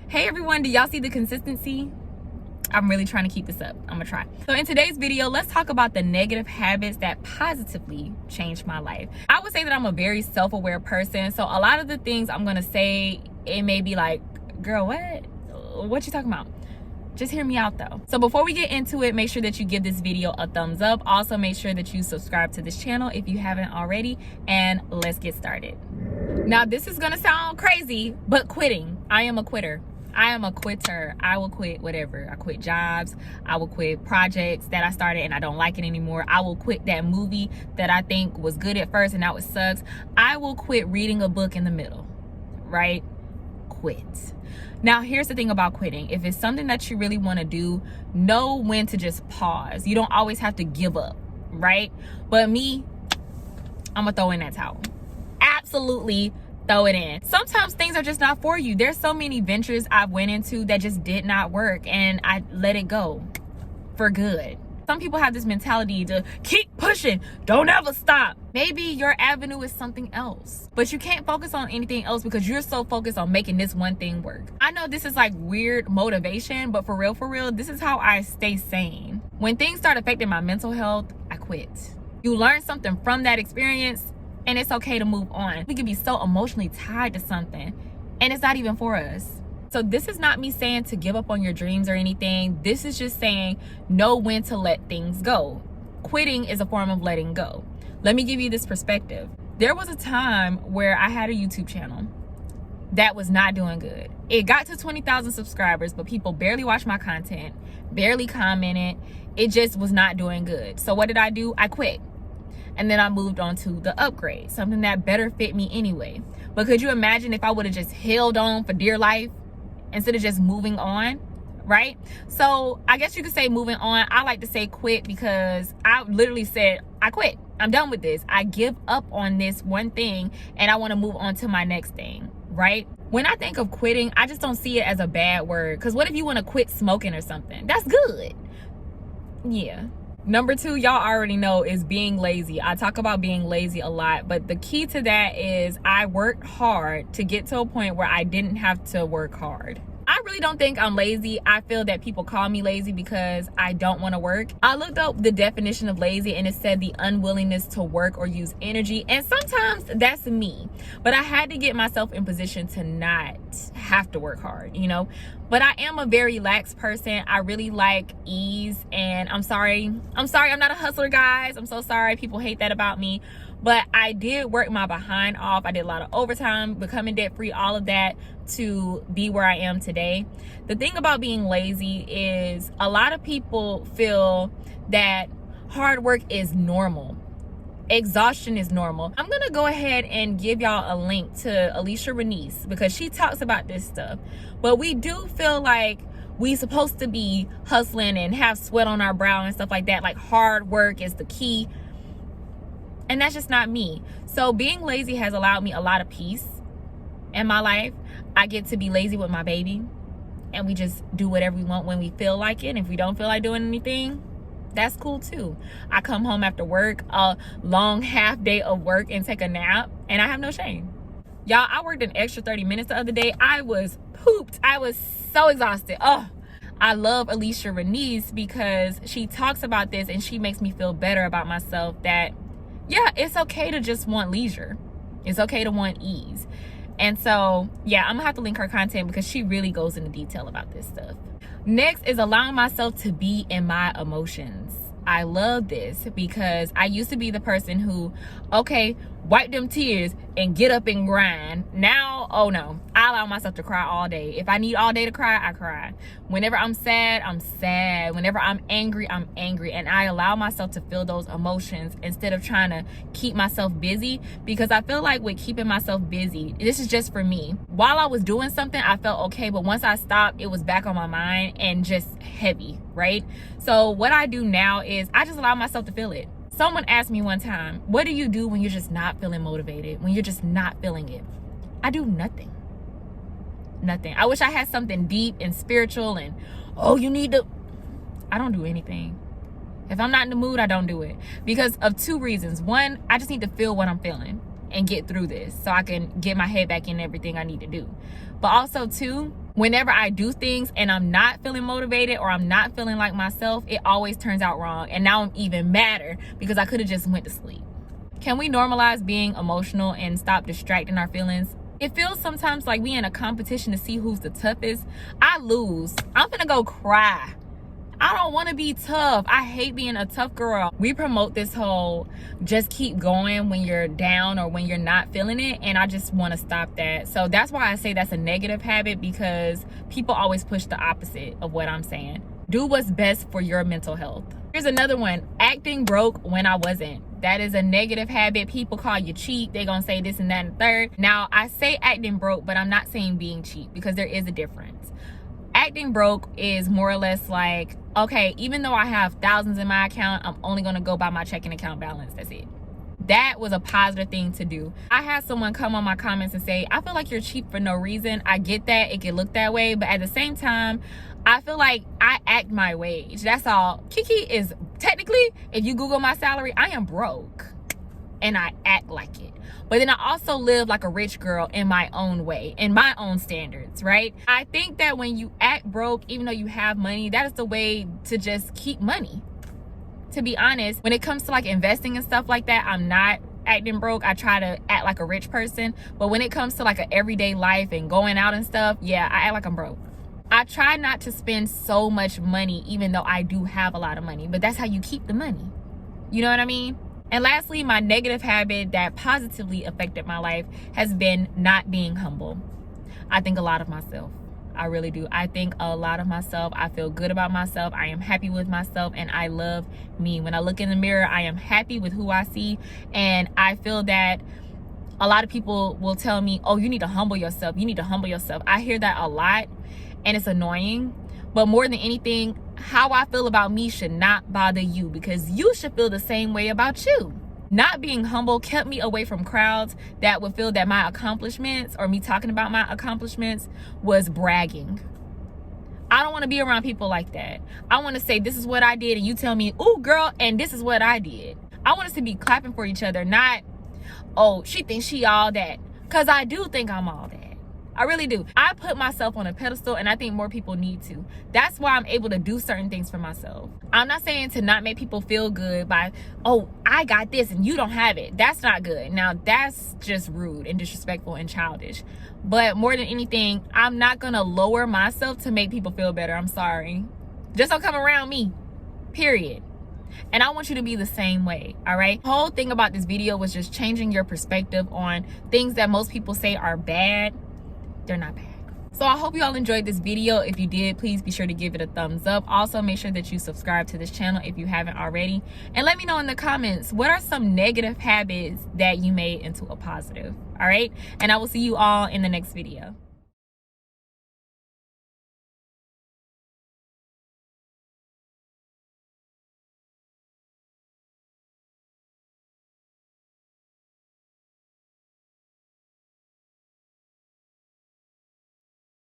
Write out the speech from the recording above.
Hey everyone, do y'all see the consistency? I'm really trying to keep this up. I'm gonna try. So in today's video, let's talk about the negative habits that positively changed my life. I would say that I'm a very self-aware person. So a lot of the things I'm gonna say, it may be like, girl, what you talking about? Just hear me out though. So before we get into it, make sure that you give this video a thumbs up. Also make sure that you subscribe to this channel if you haven't already, and let's get started. Now this is gonna sound crazy, but quitting. I am a quitter. I am a quitter. I will quit whatever. I quit jobs. I will quit projects that I started and I don't like it anymore. I will quit that movie that I think was good at first and now it sucks. I will quit reading a book in the middle, right? Quit. Now, here's the thing about quitting. If it's something that you really want to do, know when to just pause. You don't always have to give up, right? But me, I'm gonna throw in that towel. Absolutely throw it in. Sometimes things are just not for you. There's so many ventures I've went into that just did not work and I let it go for good. Some people have this mentality to keep pushing, don't ever stop. Maybe your avenue is something else, but you can't focus on anything else because you're so focused on making this one thing work. I know this is like weird motivation, but for real, this is how I stay sane. When things start affecting my mental health, I quit. You learn something from that experience, and it's okay to move on. We can be so emotionally tied to something and it's not even for us. So this is not me saying to give up on your dreams or anything. This is just saying know when to let things go. Quitting is a form of letting go. Let me give you this perspective. There was a time where I had a YouTube channel that was not doing good. It got to 20,000 subscribers, but people barely watched my content, barely commented. It just was not doing good. So what did I do? I quit. And then I moved on to the upgrade, something that better fit me anyway. But could you imagine if I would have just held on for dear life instead of just moving on, right? So I guess you could say moving on. I like to say quit because I literally said, I quit. I'm done with this. I give up on this one thing and I want to move on to my next thing, right? When I think of quitting, I just don't see it as a bad word. Because what if you want to quit smoking or something? That's good. Yeah. Number 2, y'all already know, is being lazy. I talk about being lazy a lot, but the key to that is I worked hard to get to a point where I didn't have to work hard. I really don't think I'm lazy. I feel that people call me lazy because I don't want to work. I looked up the definition of lazy and it said the unwillingness to work or use energy. And sometimes that's me. But I had to get myself in position to not have to work hard, you know. But I am a very lax person. I really like ease. And I'm sorry. I'm not a hustler, guys. I'm so sorry. People hate that about me. But I did work my behind off. I did a lot of overtime, becoming debt free, all of that to be where I am today. The thing about being lazy is a lot of people feel that hard work is normal. Exhaustion is normal. I'm gonna go ahead and give y'all a link to Alecia Renece because she talks about this stuff. But we do feel like we supposed to be hustling and have sweat on our brow and stuff like that. Like hard work is the key. And that's just not me. So being lazy has allowed me a lot of peace in my life. I get to be lazy with my baby and we just do whatever we want when we feel like it. And if we don't feel like doing anything, that's cool too. I come home after work, a long half day of work, and take a nap, and I have no shame. Y'all, I worked an extra 30 minutes the other day. I was pooped. I was so exhausted. Oh, I love Alecia Renece because she talks about this and she makes me feel better about myself, that yeah, it's okay to just want leisure. It's okay to want ease. And so, yeah, I'm gonna have to link her content because she really goes into detail about this stuff. Next is allowing myself to be in my emotions. I love this because I used to be the person who, okay, wipe them tears and get up and grind. Now, oh no, I allow myself to cry all day. If I need all day to cry, I cry. Whenever I'm sad, I'm sad. Whenever I'm angry, I'm angry. And I allow myself to feel those emotions instead of trying to keep myself busy, because I feel like with keeping myself busy, this is just for me. While I was doing something, I felt okay, but once I stopped, it was back on my mind and just heavy, right? So what I do now is I just allow myself to feel it. Someone asked me one time, what do you do when you're just not feeling motivated, when you're just not feeling it? I do nothing. Nothing. I wish I had something deep and spiritual and, oh, you need to. I don't do anything. If I'm not in the mood, I don't do it. Because of 2 reasons. One, I just need to feel what I'm feeling. and get through this so I can get my head back in everything I need to do. But also too, whenever I do things and I'm not feeling motivated or I'm not feeling like myself, it always turns out wrong. And now I'm even madder because I could have just went to sleep. Can we normalize being emotional and stop distracting our feelings? It feels sometimes like we in a competition to see who's the toughest. I lose. I'm gonna go cry. I don't want to be tough. I hate being a tough girl. We promote this whole just keep going when you're down or when you're not feeling it, and I just want to stop that. So that's why I say that's a negative habit, because people always push the opposite of what I'm saying. Do what's best for your mental health. Here's another one: acting broke when I wasn't. That is a negative habit. People call you cheap. They're gonna say this and that and the third. Now, I say acting broke, but I'm not saying being cheap, because there is a difference. Acting broke is more or less like, okay, even though I have thousands in my account, I'm only gonna go by my checking account balance. That's it. That was a positive thing to do. I had someone come on my comments and say, I feel like you're cheap for no reason. I get that, it can look that way, but at the same time, I feel like I act my wage. That's all. Kiki is technically, if you Google my salary, I am broke and I act like it. But then I also live like a rich girl in my own way, in my own standards, right? I think that when you act broke, even though you have money, that is the way to just keep money. To be honest, when it comes to like investing and stuff like that, I'm not acting broke. I try to act like a rich person. But when it comes to like an everyday life and going out and stuff, yeah, I act like I'm broke. I try not to spend so much money, even though I do have a lot of money, but that's how you keep the money. You know what I mean? And lastly, my negative habit that positively affected my life has been not being humble. I think a lot of myself. I really do. I think a lot of myself. I feel good about myself. I am happy with myself, and I love me. When I look in the mirror, I am happy with who I see, and I feel that a lot of people will tell me, oh, you need to humble yourself. You need to humble yourself. I hear that a lot, and it's annoying. But more than anything, how I feel about me should not bother you, because you should feel the same way about you. Not being humble kept me away from crowds that would feel that my accomplishments, or me talking about my accomplishments, was bragging. I don't want to be around people like that. I want to say, this is what I did, and you tell me, ooh, girl, and this is what I did. I want us to be clapping for each other, not, oh, she thinks she all that. Because I do think I'm all that. I really do. I put myself on a pedestal, and I think more people need to. That's why I'm able to do certain things for myself. I'm not saying to not make people feel good by, oh, I got this and you don't have it. That's not good. Now, that's just rude and disrespectful and childish. But more than anything, I'm not going to lower myself to make people feel better. I'm sorry. Just don't come around me. Period. And I want you to be the same way, all right? The whole thing about this video was just changing your perspective on things that most people say are bad. They're not bad. So I hope you all enjoyed this video. If you did, please be sure to give it a thumbs up. Also, make sure that you subscribe to this channel if you haven't already. And let me know in the comments, what are some negative habits that you made into a positive? All right? And I will see you all in the next video.